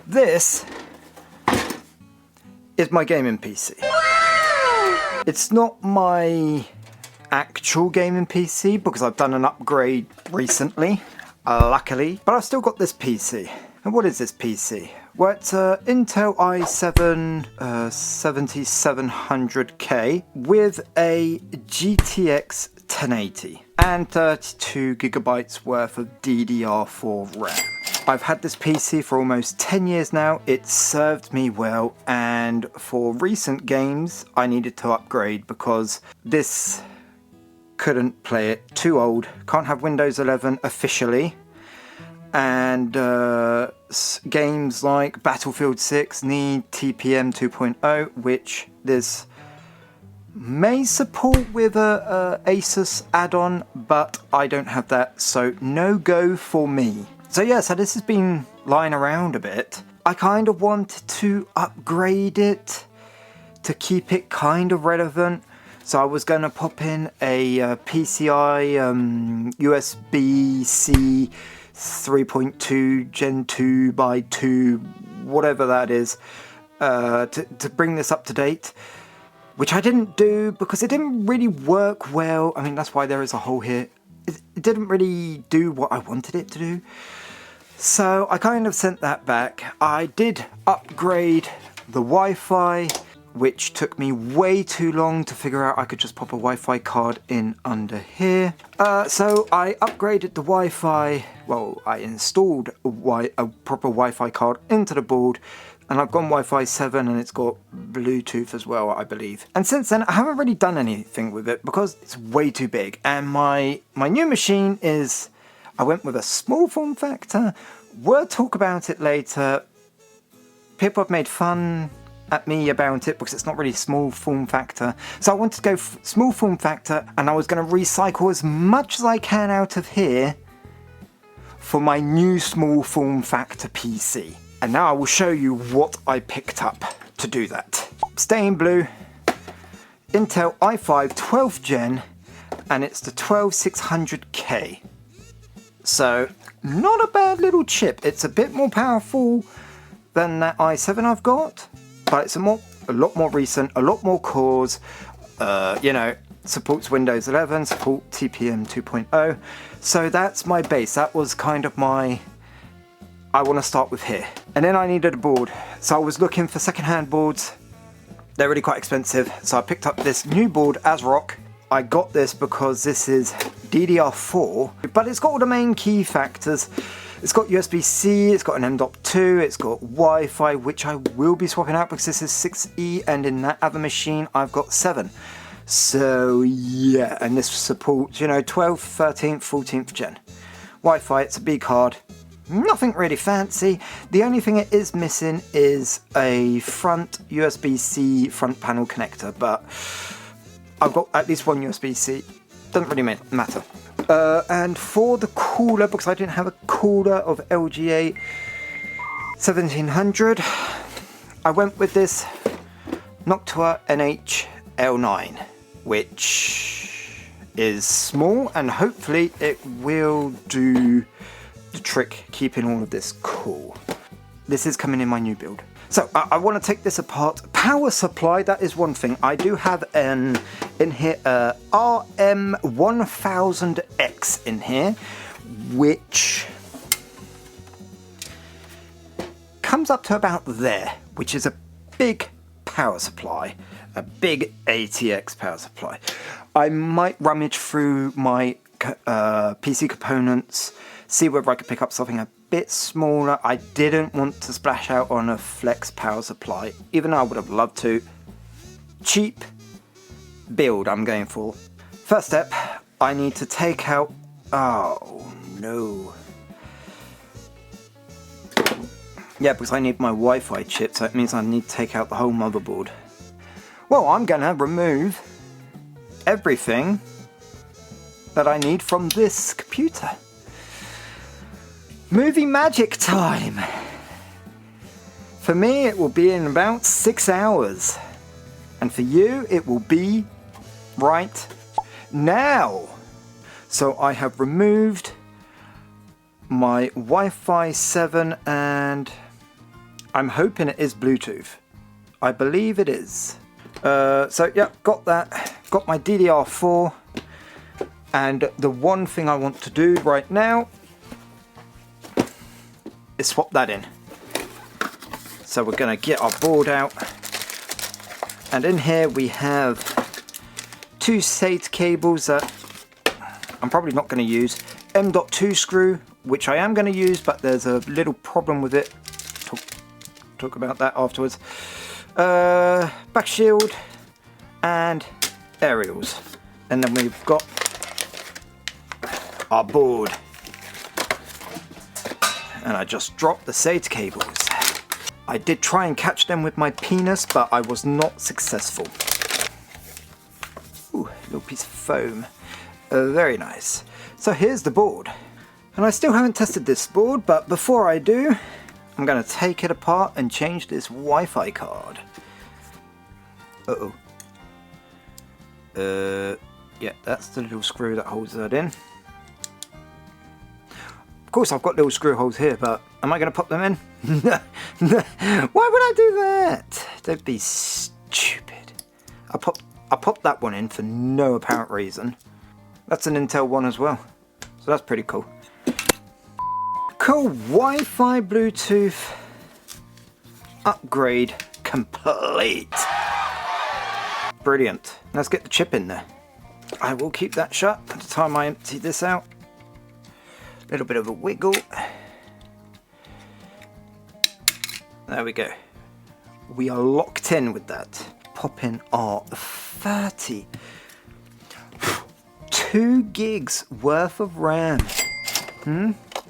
This is my gaming PC. It's not my actual gaming PC because I've done an upgrade recently, luckily, but I've still got this PC. And what is this PC? Well, it's an Intel i7 7700K with a GTX 1080 and 32 gigabytes worth of DDR4 RAM. I've had this PC for almost 10 years now. It's served me well, and for recent games I needed to upgrade because this couldn't play it. Too old. Can't have Windows 11 officially. And games like Battlefield 6 need TPM 2.0, which this may support with a Asus add-on, but I don't have that, so no go for me. So yeah, so this has been lying around a bit. I kind of wanted to upgrade it to keep it kind of relevant. So I was going to pop in a PCI USB-C 3.2 Gen 2 by 2, whatever that is, to bring this up to date. Which I didn't do because it didn't really work well. I mean, that's why there is a hole here. It didn't really do what I wanted it to do. So I kind of sent that back. I did upgrade the Wi-Fi, which took me way too long to figure out I could just pop a Wi-Fi card in under here. So I upgraded the Wi-Fi, well, I installed a proper Wi-Fi card into the board, and I've gone Wi-Fi 7 and it's got Bluetooth as well, I believe. And since then, I haven't really done anything with it because it's way too big. And my new machine is, I went with a small form factor. We'll talk about it later. People have made fun at me about it because it's not really small form factor. So I wanted to go small form factor, and I was going to recycle as much as I can out of here for my new small form factor PC. And now I will show you what I picked up to do that. Staying blue, Intel i5 12th gen, and it's the 12600K. So not a bad little chip. It's a bit more powerful than that i7 I've got, but it's a lot more recent, a lot more cores. You know, supports Windows 11, support TPM 2.0. So that's my base. That was kind of my, I want to start with here. And then I needed a board. So I was looking for secondhand boards. They're really quite expensive. So I picked up this new board, ASRock. I got this because this is DDR4, but it's got all the main key factors. It's got USB-C, it's got an M.2, it's got Wi-Fi, which I will be swapping out because this is 6E, and in that other machine I've got 7. So yeah, and this supports, you know, 12th, 13th, 14th gen. Wi-Fi, it's a B card. Nothing really fancy. The only thing it is missing is a front USB-C front panel connector, but I've got at least one USB-C. Doesn't really matter. And for the cooler, because I didn't have a cooler of LGA 1700, I went with this Noctua NH-L9, which is small, and hopefully it will do the trick keeping all of this cool. This is coming in my new build. So I want to take this apart. Power supply, that is one thing. I do have in here RM1000X in here, which comes up to about there, which is a big power supply, a big ATX power supply. I might rummage through my PC components, see whether I could pick up something a bit smaller. I didn't want to splash out on a flex power supply, even though I would have loved to. Cheap build I'm going for. First step, I need to take out, oh no. Yeah, because I need my Wi-Fi chip, so it means I need to take out the whole motherboard. Well, I'm gonna remove everything that I need from this computer. Movie magic time! For me, it will be in about 6 hours. And for you, it will be right now. So I have removed my Wi-Fi 7 and I'm hoping it is Bluetooth. I believe it is. So yeah, got that. Got my DDR4. And the one thing I want to do right now is swap that in. So we're going to get our board out. And in here we have 2 SATA cables that I'm probably not going to use. M.2 screw, which I am going to use, but there's a little problem with it. Talk about that afterwards. Back shield and aerials. And then we've got our board. And I just dropped the SATA cables. I did try and catch them with my penis, but I was not successful. Ooh, a little piece of foam. Very nice. So here's the board. And I still haven't tested this board, but before I do, I'm going to take it apart and change this Wi-Fi card. Uh-oh. Yeah, that's the little screw that holds that in. Of course, I've got little screw holes here, but am I going to pop them in? Why would I do that? Don't be stupid. I popped that one in for no apparent reason. That's an Intel one as well, so that's pretty cool. Cool, Wi-Fi Bluetooth upgrade complete. Brilliant. Let's get the chip in there. I will keep that shut at the time I empty this out. A little bit of a wiggle. There we go. We are locked in with that. Pop in our 2 gigs worth of RAM.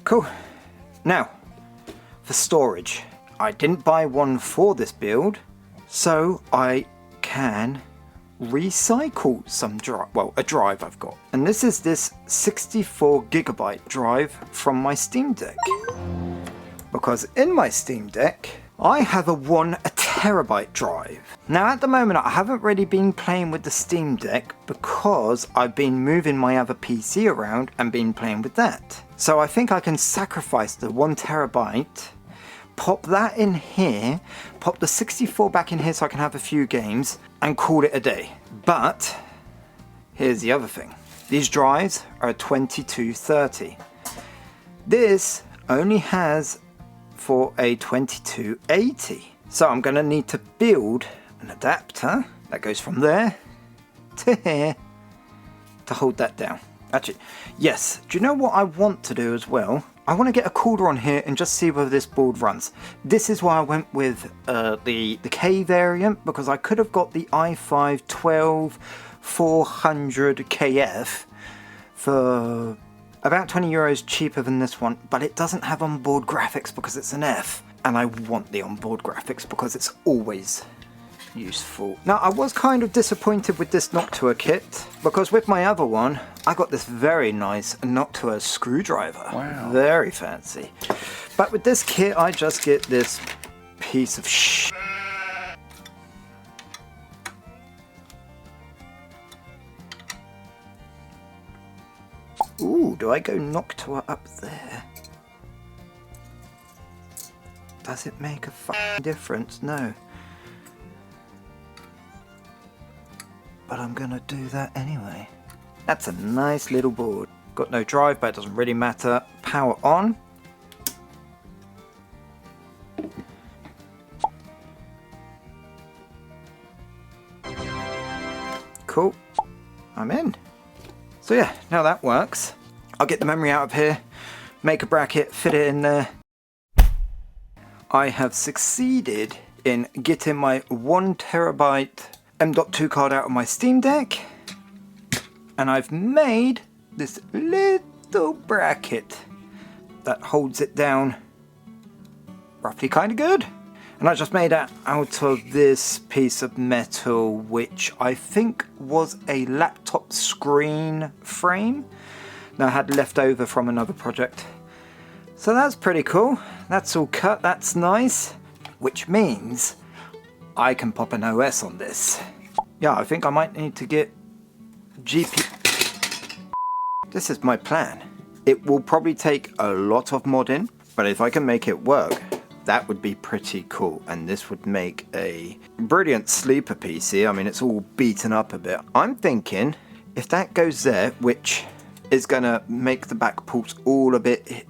Cool. Now, for storage. I didn't buy one for this build, so I can recycle some drive, well, a drive I've got. And this is this 64GB drive from my Steam Deck. Because in my Steam Deck, I have a 1TB drive. Now at the moment I haven't really been playing with the Steam Deck because I've been moving my other PC around and been playing with that. So I think I can sacrifice the 1TB, pop that in here, pop the 64 back in here so I can have a few games and call it a day. But here's the other thing. These drives are 2230. This only has for a 2280. So I'm going to need to build an adapter that goes from there to here to hold that down. Actually, yes, do you know what I want to do as well? I want to get a cooler on here and just see whether this board runs. This is why I went with the K variant, because I could have got the i5 12400KF for about €20 cheaper than this one, but it doesn't have onboard graphics because it's an F, and I want the onboard graphics because it's always useful. Now I was kind of disappointed with this Noctua kit because with my other one I got this very nice Noctua screwdriver. Wow. Very fancy. But with this kit I just get this piece of shit. Ooh, do I go Noctua up there? Does it make a f***ing difference? No. But I'm gonna do that anyway. That's a nice little board. Got no drive, but it doesn't really matter. Power on. Cool. I'm in. So yeah, now that works. I'll get the memory out of here, make a bracket, fit it in there. I have succeeded in getting my 1TB M.2 card out of my Steam Deck, and I've made this little bracket that holds it down roughly kind of good. And I just made it out of this piece of metal, which I think was a laptop screen frame that I had left over from another project. So that's pretty cool. That's all cut, that's nice, which means I can pop an OS on this. Yeah, I think I might need to get GP. This is my plan. It will probably take a lot of modding, but if I can make it work, That would be pretty cool, and this would make a brilliant sleeper PC. I mean, it's all beaten up a bit. I'm thinking if that goes there, which is going to make the back ports all a bit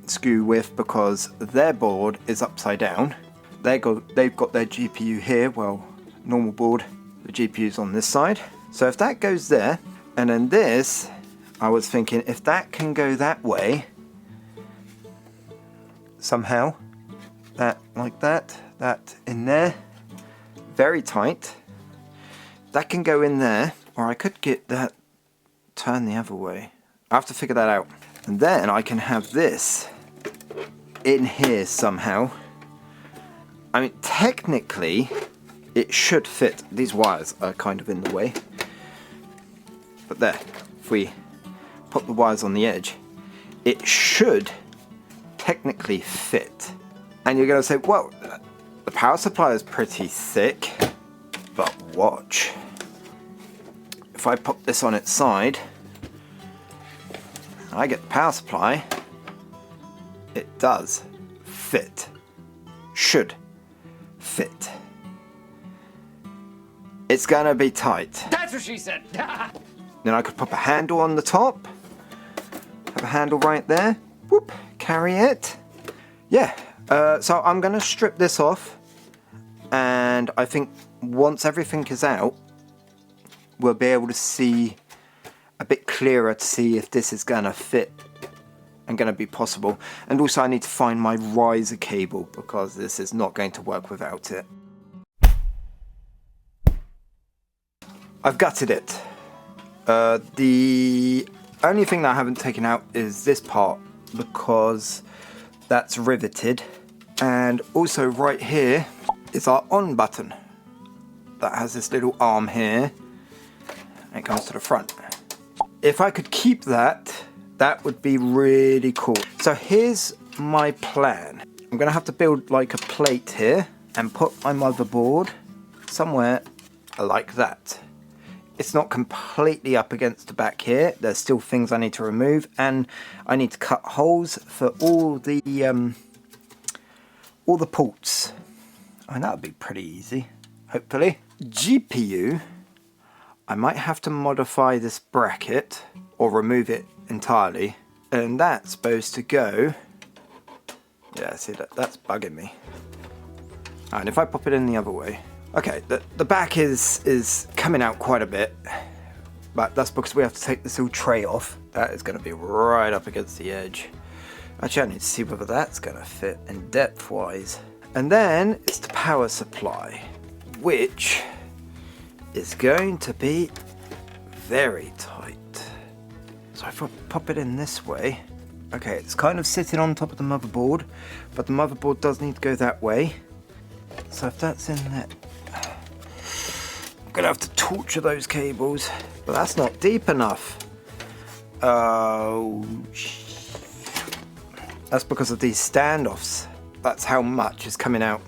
skew with because their board is upside down. They've got their GPU here, well, normal board, the GPU's on this side. So if that goes there, and then this, I was thinking if that can go that way, somehow, that like that in there, very tight. That can go in there, or I could get that turned the other way. I have to figure that out. And then I can have this in here somehow. I mean, technically, it should fit. These wires are kind of in the way. But there, if we put the wires on the edge, it should technically fit. And you're going to say, well, the power supply is pretty thick, but watch. If I pop this on its side, I get the power supply, it does fit. Should fit. It's going to be tight. That's what she said. Then I could pop a handle on the top, have a handle right there, whoop, carry it. Yeah. So I'm going to strip this off, and I think once everything is out, we'll be able to see a bit clearer to see if this is going to fit and going to be possible. And also I need to find my riser cable because this is not going to work without it. I've gutted it. The only thing that I haven't taken out is this part because that's riveted. And also right here is our on button that has this little arm here and it comes to the front. If I could keep that, that would be really cool. So here's my plan. I'm gonna have to build like a plate here and put my motherboard somewhere like that. It's not completely up against the back here. There's still things I need to remove, and I need to cut holes for all the ports. I mean, that would be pretty easy, hopefully. GPU, I might have to modify this bracket or remove it entirely, and that's supposed to go, yeah, see that's bugging me. And if I pop it in the other way, okay, the back is coming out quite a bit, but that's because we have to take this little tray off. That is going to be right up against the edge. Actually, I need to see whether that's going to fit in depth wise. And then it's the power supply, which is going to be very tight. So if I pop it in this way, okay, it's kind of sitting on top of the motherboard, but the motherboard does need to go that way. So if that's in there, I'm gonna have to torture those cables, but that's not deep enough. Oh, that's because of these standoffs. That's how much is coming out.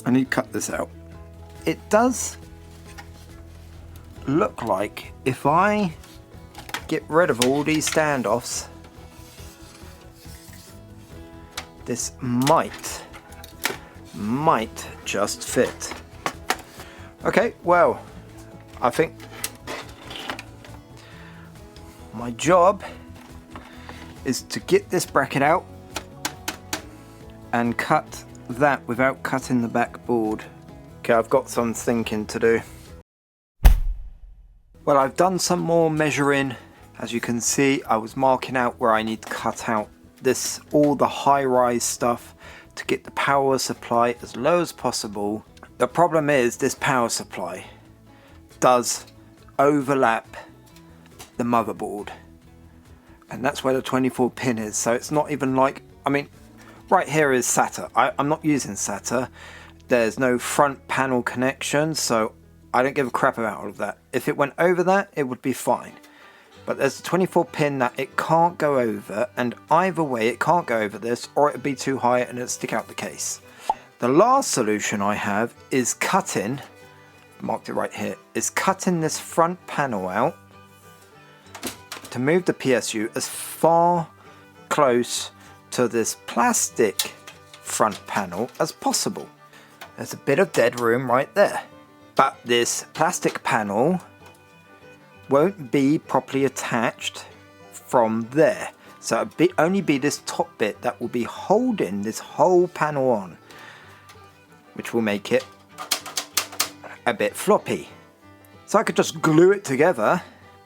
I need to cut this out. It does look like if I get rid of all these standoffs, this might just fit. Okay, well, I think my job is to get this bracket out and cut that without cutting the back board. Okay, I've got some thinking to do. Well, I've done some more measuring. As you can see, I was marking out where I need to cut out this, all the high-rise stuff to get the power supply as low as possible. The problem is this power supply does overlap the motherboard, and that's where the 24 pin is. So it's not even like, I mean, right here is SATA. I'm not using SATA. There's no front panel connection, so I don't give a crap about all of that. If it went over that, it would be fine. But there's a 24 pin that it can't go over, and either way it can't go over this, or it'd be too high and it'd stick out the case. The last solution I have is cutting, marked it right here, is cutting this front panel out to move the PSU as far close to this plastic front panel as possible. There's a bit of dead room right there. But this plastic panel won't be properly attached from there. So it'll only be this top bit that will be holding this whole panel on, which will make it a bit floppy. So I could just glue it together.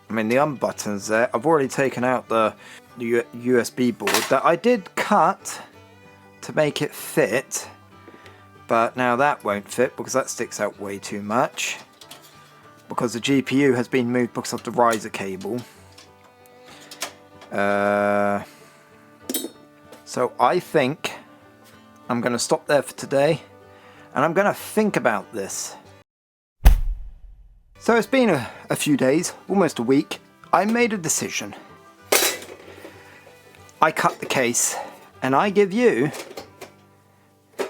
I mean, the buttons there, I've already taken out the USB board that I did cut to make it fit, but now that won't fit because that sticks out way too much, because the GPU has been moved because of the riser cable. So I think I'm going to stop there for today, and I'm going to think about this. So it's been a few days, almost a week. I made a decision. I cut the case, and I give you, it's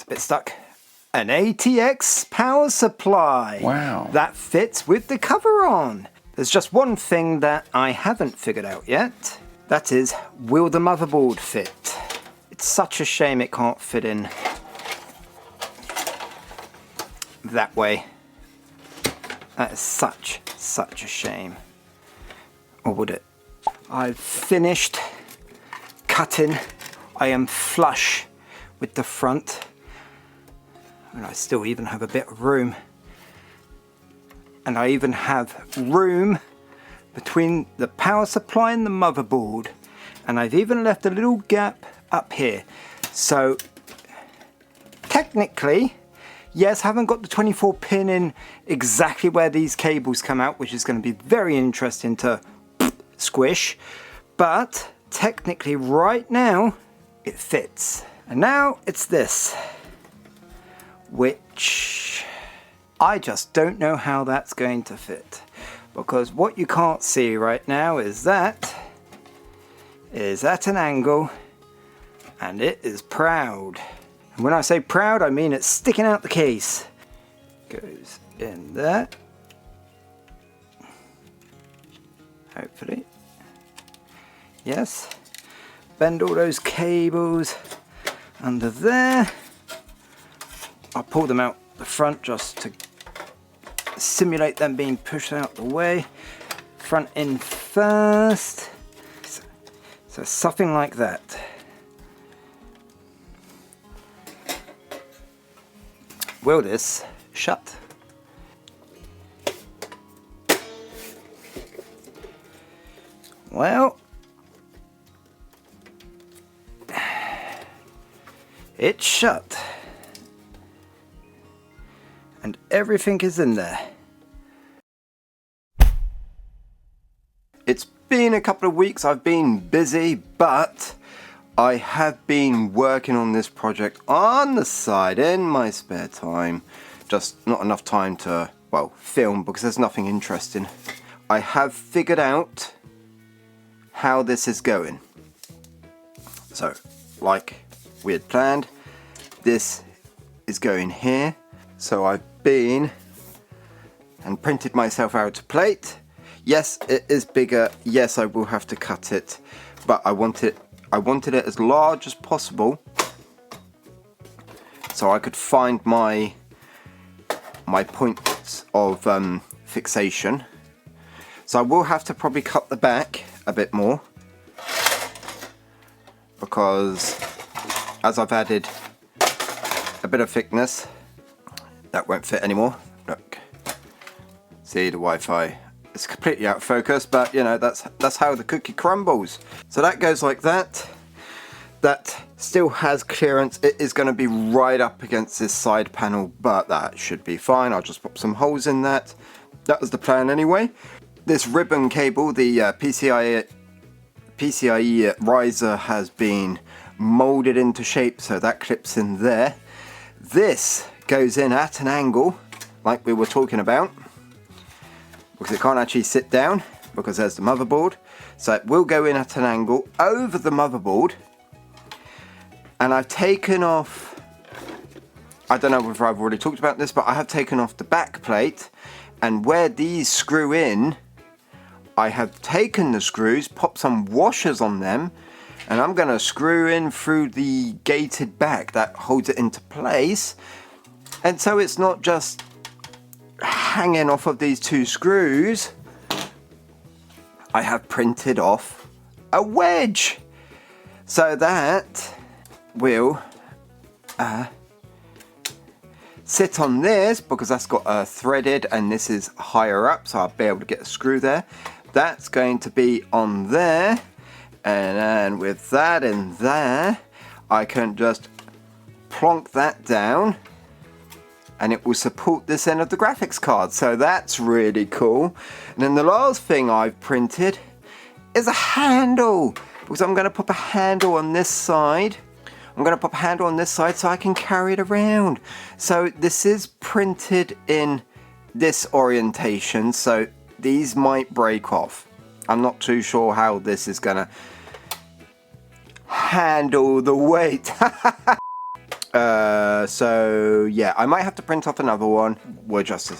a bit stuck, an ATX power supply. Wow. That fits with the cover on. There's just one thing that I haven't figured out yet. That is, will the motherboard fit? It's such a shame it can't fit in that way. That is such a shame. Or would it? I've finished cutting. I am flush with the front, and I still even have a bit of room. And I even have room between the power supply and the motherboard, and I've even left a little gap up here. So technically, yes, haven't got the 24 pin in exactly where these cables come out, which is going to be very interesting to squish, but technically right now it fits. And now it's this, which I just don't know how that's going to fit, because what you can't see right now is that is at an angle, and it is proud. And when I say proud, I mean it's sticking out the case. Goes in there. Hopefully. Yes. Bend all those cables under there. I'll pull them out the front just to simulate them being pushed out the way. Front in first. So something like that. Will this shut? Well, it's shut, and everything is in there. It's been a couple of weeks, I've been busy, but I have been working on this project on the side in my spare time. Just not enough time to, well, film, because there's nothing interesting. I have figured out how this is going. So, like we had planned, this is going here. So I've been and printed myself out a plate. Yes, it is bigger. Yes, I will have to cut it, but I wanted it as large as possible so I could find my points of fixation. So I will have to probably cut the back a bit more, because as I've added a bit of thickness, that won't fit anymore. Look, see the Wi-Fi, it's completely out of focus, but you know, that's how the cookie crumbles. So that goes like that. That still has clearance. It is going to be right up against this side panel, but that should be fine. I'll just pop some holes in that. That was the plan anyway. This ribbon cable, the PCIe riser, has been molded into shape, so that clips in there. This goes in at an angle, like we were talking about, because it can't actually sit down, because there's the motherboard. So it will go in at an angle over the motherboard. And I've taken off, I don't know whether I've already talked about this, but I have taken off the back plate, and where these screw in, I have taken the screws, popped some washers on them, and I'm going to screw in through the gated back that holds it into place. And so it's not just hanging off of these two screws. I have printed off a wedge. So that will sit on this, because that's got threaded and this is higher up, so I'll be able to get a screw there. That's going to be on there, and then with that in there, I can just plonk that down and it will support this end of the graphics card. So that's really cool. And then the last thing I've printed is a handle, because I'm going to pop a handle on this side. I'm going to pop a handle on this side so I can carry it around. So this is printed in this orientation, so these might break off. I'm not too sure how this is going to handle the weight. So yeah, I might have to print off another one. We'll just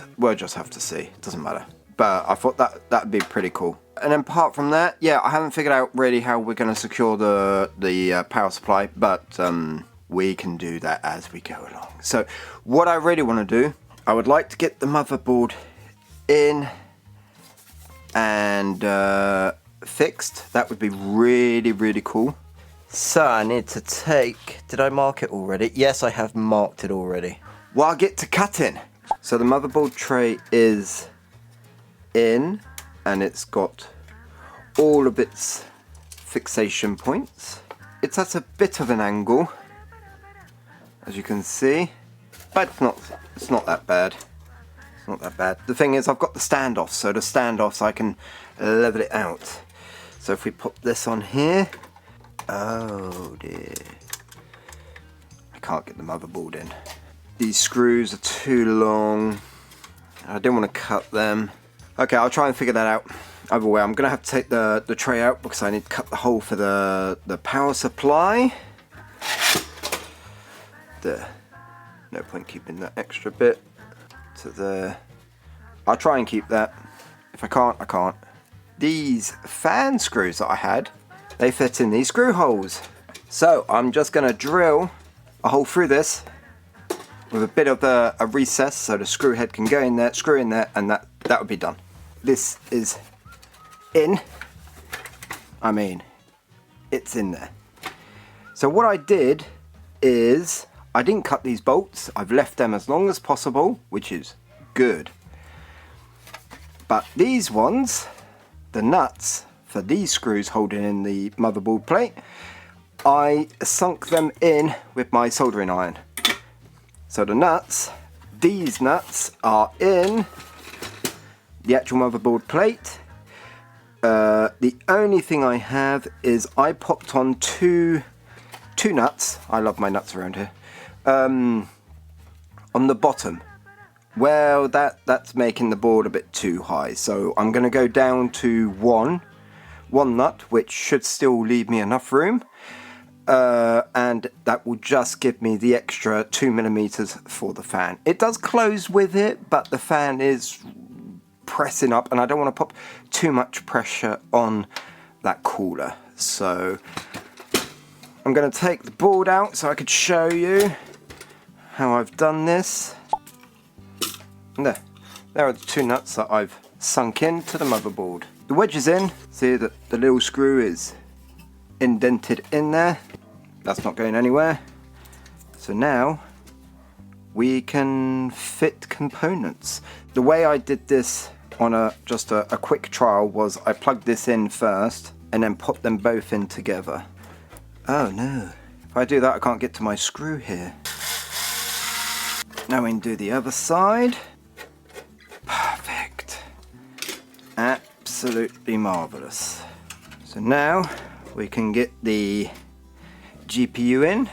have to see. It doesn't matter. But I thought that'd be pretty cool. And then apart from that, yeah, I haven't figured out really how we're going to secure the power supply, but we can do that as we go along. So what I really want to do, I would like to get the motherboard in and fixed. That would be really, really cool. So I need to take, did I mark it already? Yes, I have marked it already. Well, I'll get to cutting. So the motherboard tray is in, and it's got all of its fixation points. It's at a bit of an angle, as you can see, but it's not that bad. It's not that bad. The thing is, I've got the standoffs, so the standoffs I can level it out. So if we put this on here, oh dear, I can't get the motherboard in. These screws are too long. I didn't want to cut them. Okay, I'll try and figure that out. Either way, I'm going to have to take the tray out because I need to cut the hole for the power supply. There. No point keeping that extra bit to there. I'll try and keep that. If I can't, I can't. These fan screws that I had, they fit in these screw holes. So I'm just going to drill a hole through this with a bit of a recess so the screw head can go in there, screw in there, and that would be done. This is in. I mean, it's in there. So what I did is I didn't cut these bolts. I've left them as long as possible, which is good. But these ones, the nuts for these screws holding in the motherboard plate, I sunk them in with my soldering iron. So the nuts, these nuts are in the actual motherboard plate. The only thing I have is I popped on two nuts. I love my nuts around here. On the bottom. Well, that's making the board a bit too high, so I'm going to go down to one nut, which should still leave me enough room, and that will just give me the extra 2mm for the fan. It does close with it, but the fan is pressing up, and I don't want to pop too much pressure on that cooler. So I'm going to take the board out so I could show you how I've done this. And there are the two nuts that I've sunk into the motherboard. The wedge is in. See that the little screw is indented in there. That's not going anywhere. So now we can fit components. The way I did this on just a quick trial was I plugged this in first and then put them both in together. Oh no, if I do that I can't get to my screw here. Now we can do the other side. Perfect. Absolutely marvellous. So now we can get the GPU in.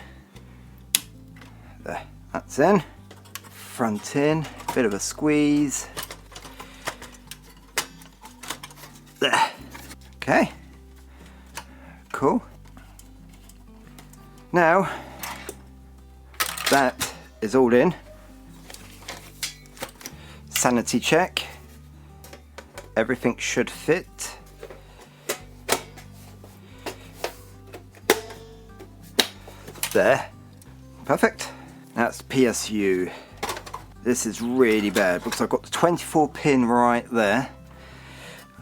There, that's in. Front in, bit of a squeeze. There. Okay. Cool. Now that is all in. Sanity check. Everything should fit. There. Perfect. That's PSU. This is really bad because I've got the 24 pin right there.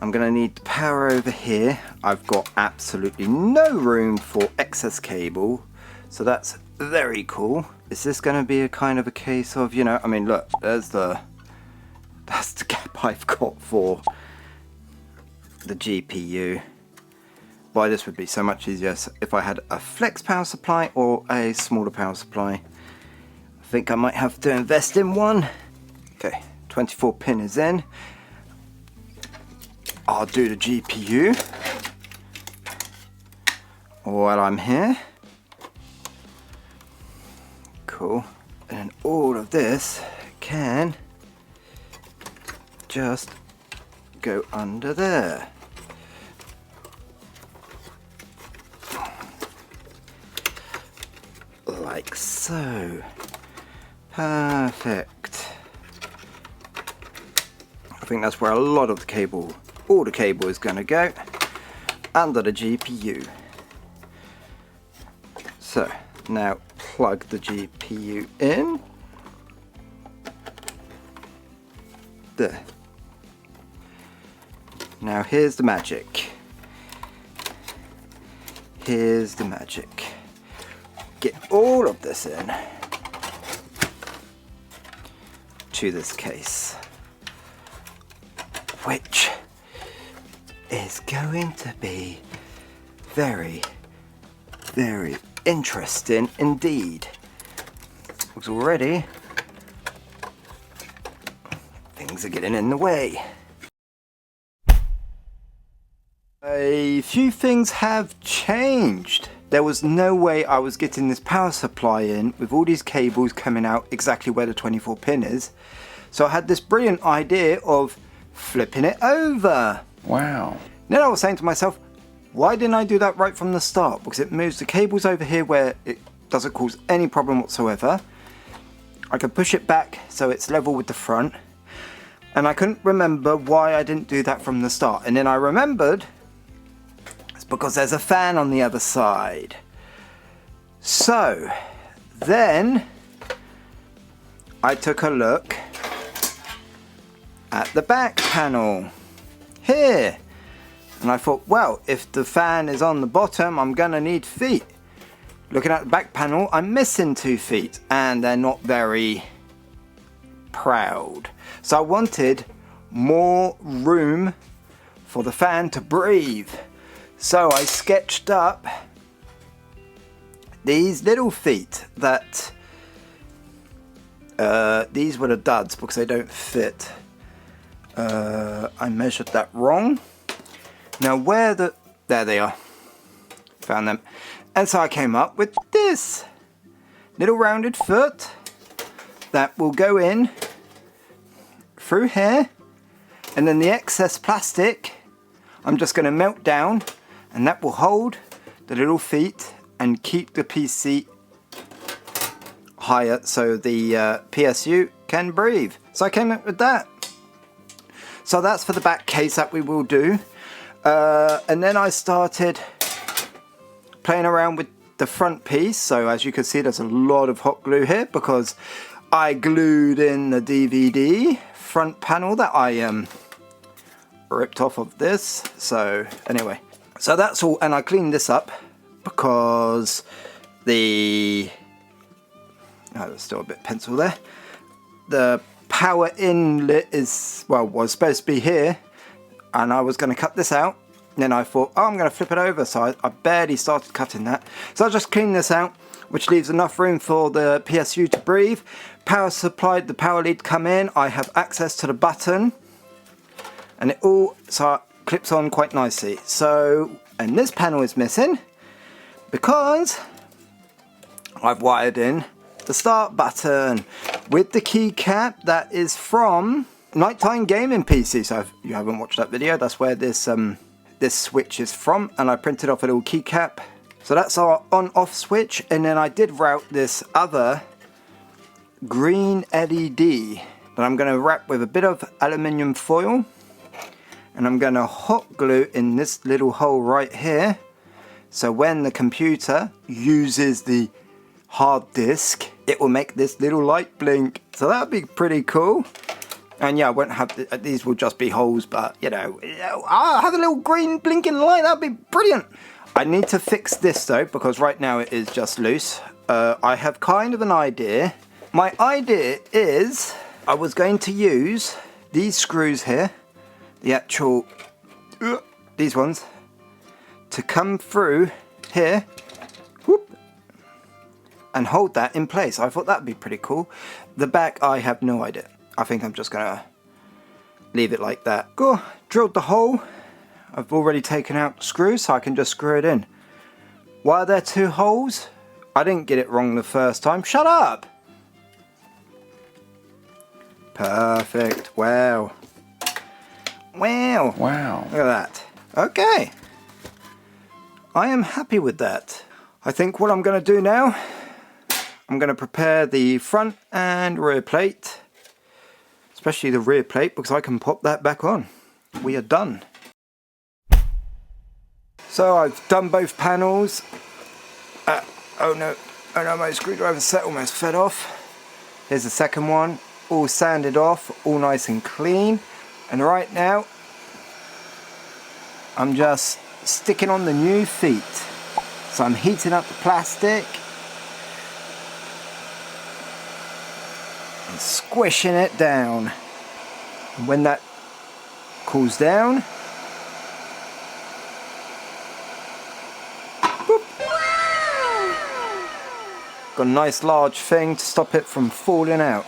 I'm going to need the power over here. I've got absolutely no room for excess cable. So that's very cool. Is this going to be a kind of a case of, you know, I mean, look, that's the gap I've got for the GPU. Why this would be so much easier if I had a flex power supply or a smaller power supply. I think I might have to invest in one. Okay, 24 pin is in. I'll do the GPU while I'm here. Cool. And all of this can just go under there. Like so. Perfect. I think that's where a lot of the cable, all the cable is going to go, under the GPU. So now plug the GPU in. There. Now here's the magic. Here's the magic. Get all of this in to this case, which is going to be very, very interesting indeed. Because already things are getting in the way. A few things have changed. There was no way I was getting this power supply in with all these cables coming out exactly where the 24 pin is. So I had this brilliant idea of flipping it over. Wow. Then I was saying to myself, why didn't I do that right from the start? Because it moves the cables over here where it doesn't cause any problem whatsoever. I can push it back so it's level with the front. And I couldn't remember why I didn't do that from the start. And then I remembered because there's a fan on the other side. So then I took a look at the back panel here, and I thought, well, if the fan is on the bottom, I'm gonna need feet. Looking at the back panel, I'm missing 2 feet, and they're not very proud. So I wanted more room for the fan to breathe. So I sketched up these little feet that, these were the duds because they don't fit. I measured that wrong. Now there they are. Found them. And so I came up with this little rounded foot that will go in through here. And then the excess plastic, I'm just going to melt down. And that will hold the little feet and keep the PC higher so the PSU can breathe. So I came up with that. So that's for the back case that we will do. And then I started playing around with the front piece. So as you can see, there's a lot of hot glue here because I glued in the DVD front panel that I ripped off of this. So anyway. So that's all, and I cleaned this up because there's still a bit of pencil there. The power inlet was supposed to be here, and I was going to cut this out. And then I thought, oh, I'm going to flip it over, so I barely started cutting that. So I just cleaned this out, which leaves enough room for the PSU to breathe. Power supplied, the power lead come in. I have access to the button, and it all clips on quite nicely. So, and this panel is missing because I've wired in the start button with the keycap that is from Nighttime Gaming PC. So if you haven't watched that video, that's where this this switch is from, and I printed off a little keycap. So that's our on-off switch, and then I did route this other green LED that I'm going to wrap with a bit of aluminium foil. And I'm going to hot glue in this little hole right here. So when the computer uses the hard disk, it will make this little light blink. So that would be pretty cool. And yeah, I won't have, these will just be holes, but you know, I'll have a little green blinking light. That'd be brilliant. I need to fix this though, because right now it is just loose. I have kind of an idea. My idea is I was going to use these screws here, the actual, these ones, to come through here, whoop, and hold that in place. I thought that'd be pretty cool. The back, I have no idea. I think I'm just gonna leave it like that. Go, drilled the hole. I've already taken out the screws, so I can just screw it in. Why are there two holes? I didn't get it wrong the first time. Shut up! Perfect. Wow. Wow. Wow. Look at that. Okay. I am happy with that. I think what I'm going to do now, I'm going to prepare the front and rear plate. Especially the rear plate, because I can pop that back on. We are done. So I've done both panels. Oh no, my screwdriver set almost fed off. Here's the second one, all sanded off, all nice and clean. And right now, I'm just sticking on the new feet. So I'm heating up the plastic and squishing it down. And when that cools down, got a nice large thing to stop it from falling out.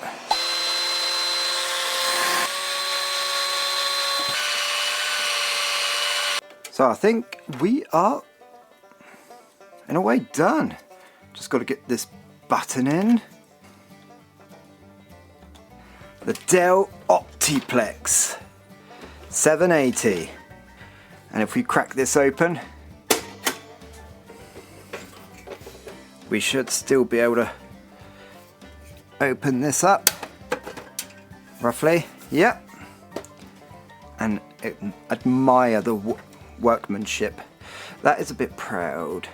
So I think we are, in a way, done. Just got to get this button in. The DELL Optiplex 780. And if we crack this open, we should still be able to open this up, roughly. Yep. And admire the workmanship. That is a bit proud.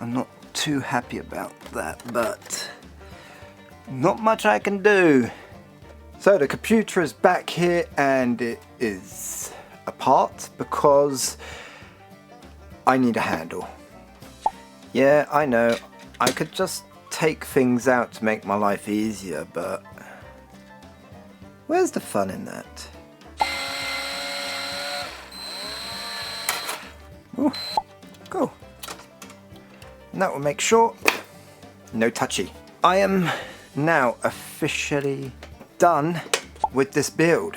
I'm not too happy about that, but not much I can do. So the computer is back here and it is apart because I need a handle. Yeah, I know. I could just take things out to make my life easier, but where's the fun in that? Ooh, go. And that will make sure no touchy. I am now officially done with this build.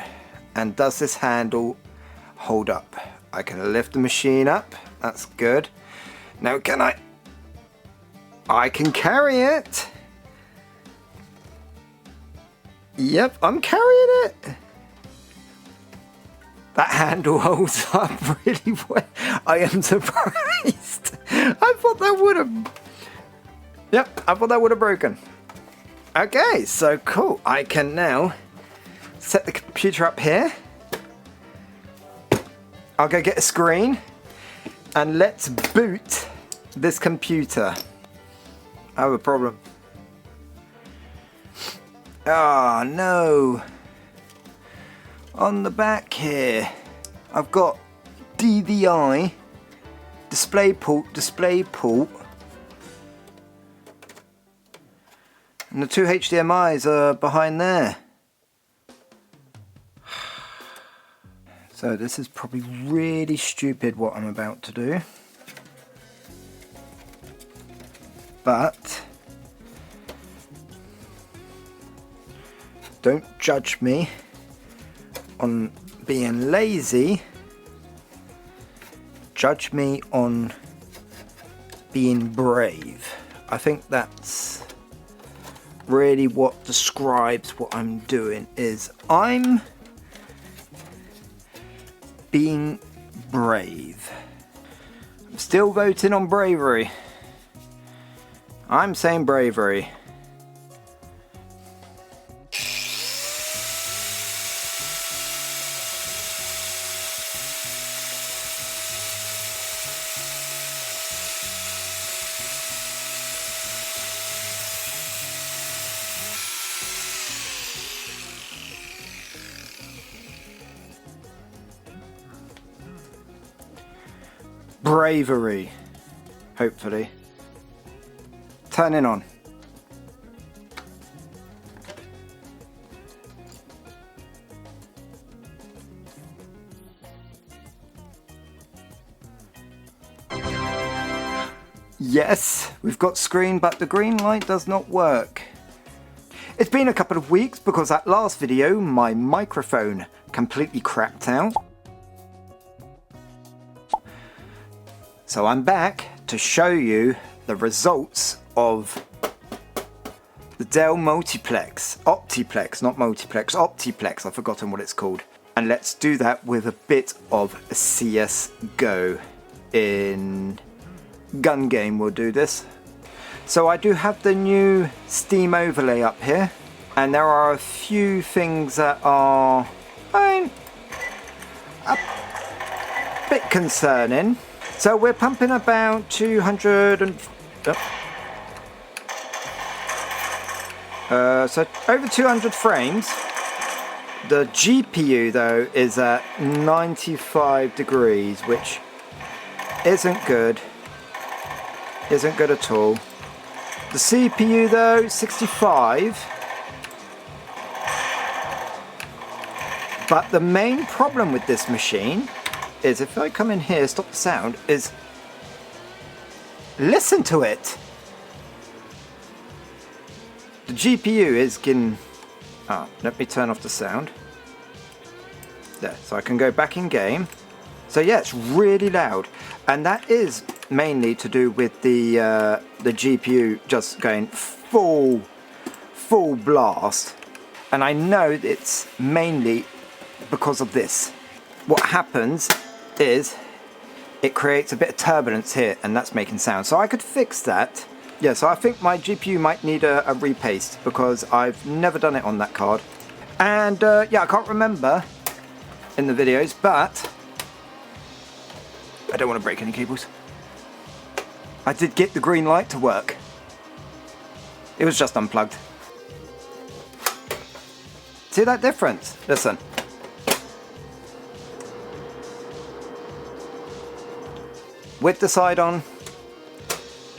And does this handle hold up? I can lift the machine up. That's good. Now can I can carry it. Yep, I'm carrying it. That handle holds up really well. I am surprised. I thought that would have... Yep, I thought that would have broken. Okay, so cool. I can now set the computer up here. I'll go get a screen. And let's boot this computer. I have a problem. Ah, no. On the back here, I've got DVI, display port, and the two HDMIs are behind there. So this is probably really stupid what I'm about to do. But don't judge me on being lazy. Judge me on being brave. I think that's really what describes what I'm doing, is I'm being brave. I'm still voting on bravery. I'm saying bravery. bravery, hopefully. Turning on. Yes, we've got screen, but the green light does not work. It's been a couple of weeks because that last video, my microphone completely crapped out. So I'm back to show you the results of the DELL Optiplex, not multiplex, Optiplex, I've forgotten what it's called. And let's do that with a bit of CSGO. In gun game we'll do this. So I do have the new Steam overlay up here, and there are a few things that are a bit concerning. So we're pumping about 200 and so over 200 frames. The GPU though is at 95 degrees, which isn't good. Isn't good at all. The CPU though, 65. But the main problem with this machine is, if I come in here, stop the sound, is listen to it. The GPU is getting... let me turn off the sound. There, so I can go back in game. So yeah, it's really loud. And that is mainly to do with the GPU just going full blast. And I know it's mainly because of this. What happens is it creates a bit of turbulence here, and that's making sound. So I could fix that. Yeah, so I think my GPU might need a repaste because I've never done it on that card. And yeah, I can't remember in the videos, but I don't want to break any cables. I did get the green light to work. It was just unplugged. See that difference? Listen. With the side on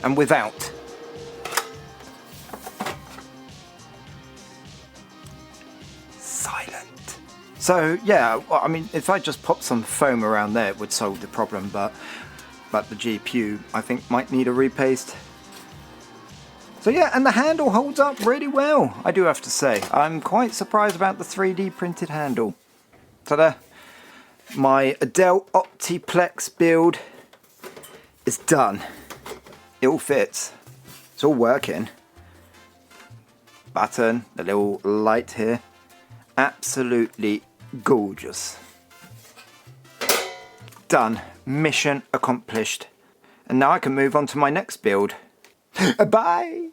and without. Silent. So yeah, I mean, if I just pop some foam around there, it would solve the problem, but the GPU I think might need a repaste. So yeah, and the handle holds up really well, I do have to say. I'm quite surprised about the 3D printed handle. So there, my DELL Optiplex build is done. It all fits. It's all working. Button, the little light here. Absolutely gorgeous. Done. Mission accomplished. And now I can move on to my next build. Bye!